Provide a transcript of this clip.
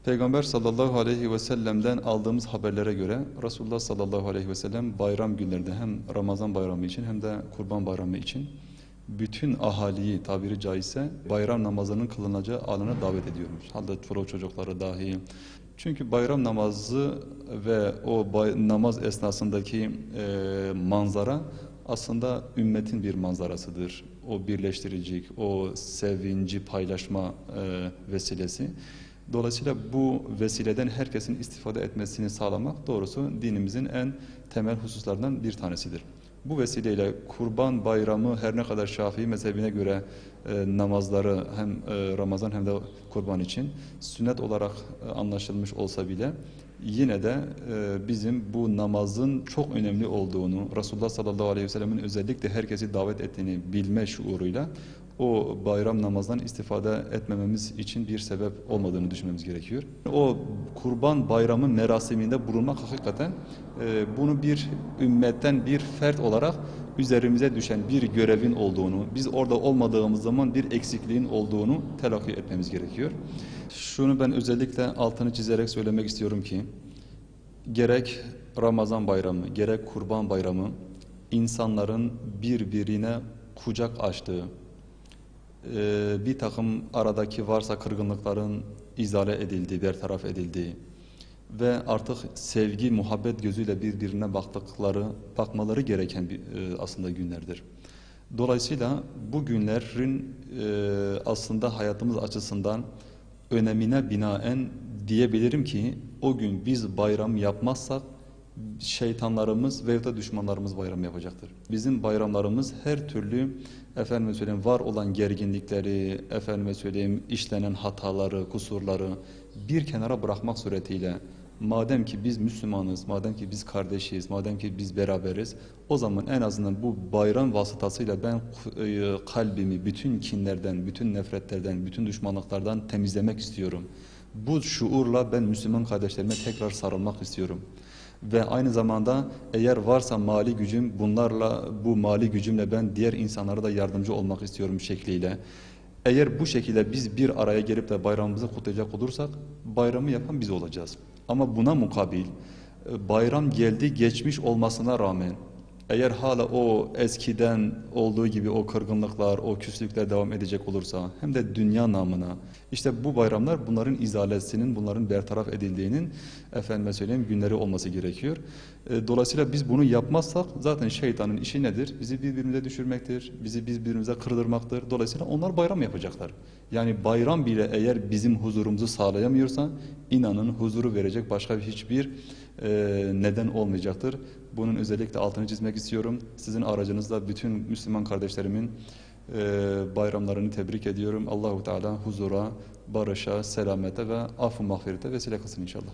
Peygamber sallallahu aleyhi ve sellem'den aldığımız haberlere göre Resulullah sallallahu aleyhi ve sellem bayram günlerinde hem Ramazan bayramı için hem de Kurban bayramı için bütün ahaliyi tabiri caizse bayram namazının kılınacağı alana davet ediyormuş. Hatta çoluk çocukları dahi. Çünkü bayram namazı ve o namaz esnasındaki manzara aslında ümmetin bir manzarasıdır. O birleştiricilik, o sevinci paylaşma vesilesi. Dolayısıyla bu vesileden herkesin istifade etmesini sağlamak doğrusu dinimizin en temel hususlarından bir tanesidir. Bu vesileyle Kurban Bayramı her ne kadar Şafii mezhebine göre namazları hem Ramazan hem de Kurban için sünnet olarak anlaşılmış olsa bile yine de bizim bu namazın çok önemli olduğunu, Resulullah sallallahu aleyhi ve sellem'in özellikle herkesi davet ettiğini bilme şuuruyla o bayram namazdan istifade etmememiz için bir sebep olmadığını düşünmemiz gerekiyor. O Kurban Bayramı merasiminde bulunmak hakikaten bunu bir ümmetten bir fert olarak üzerimize düşen bir görevin olduğunu, biz orada olmadığımız zaman bir eksikliğin olduğunu telakki etmemiz gerekiyor. Şunu ben özellikle altını çizerek söylemek istiyorum ki, gerek Ramazan bayramı, gerek Kurban bayramı insanların birbirine kucak açtığı, bir takım aradaki varsa kırgınlıkların izale edildiği, bertaraf edildiği ve artık sevgi, muhabbet gözüyle birbirine bakmaları gereken aslında günlerdir. Dolayısıyla bu günlerin aslında hayatımız açısından önemine binaen diyebilirim ki o gün biz bayram yapmazsak şeytanlarımız veyahut da düşmanlarımız bayram yapacaktır. Bizim bayramlarımız her türlü efendime söyleyeyim var olan gerginlikleri, efendime söyleyeyim işlenen hataları, kusurları bir kenara bırakmak suretiyle madem ki biz Müslümanız, madem ki biz kardeşiz, madem ki biz beraberiz, o zaman en azından bu bayram vasıtasıyla ben kalbimi bütün kinlerden, bütün nefretlerden, bütün düşmanlıklardan temizlemek istiyorum. Bu şuurla ben Müslüman kardeşlerime tekrar sarılmak istiyorum. Ve aynı zamanda eğer varsa mali gücüm bunlarla, bu mali gücümle ben diğer insanlara da yardımcı olmak istiyorum şekliyle. Eğer bu şekilde biz bir araya gelip de bayramımızı kutlayacak olursak bayramı yapan biz olacağız. Ama buna mukabil bayram geldi geçmiş olmasına rağmen eğer hala o eskiden olduğu gibi o kırgınlıklar, o küslükler devam edecek olursa hem de dünya namına işte bu bayramlar bunların izalesinin, bunların bertaraf edildiğinin efendime söyleyeyim günleri olması gerekiyor. Dolayısıyla biz bunu yapmazsak zaten şeytanın işi nedir? Bizi birbirimize düşürmektir, bizi birbirimize kırdırmaktır. Dolayısıyla onlar bayram yapacaklar. Yani bayram bile eğer bizim huzurumuzu sağlayamıyorsa inanın huzuru verecek başka hiçbir neden olmayacaktır. Bunun özellikle altını çizmek istiyorum. Sizin aracınızla bütün Müslüman kardeşlerimin bayramlarını tebrik ediyorum. Allahu Teala huzura, barışa, selamete ve affı mağfirete vesile kılsın inşallah.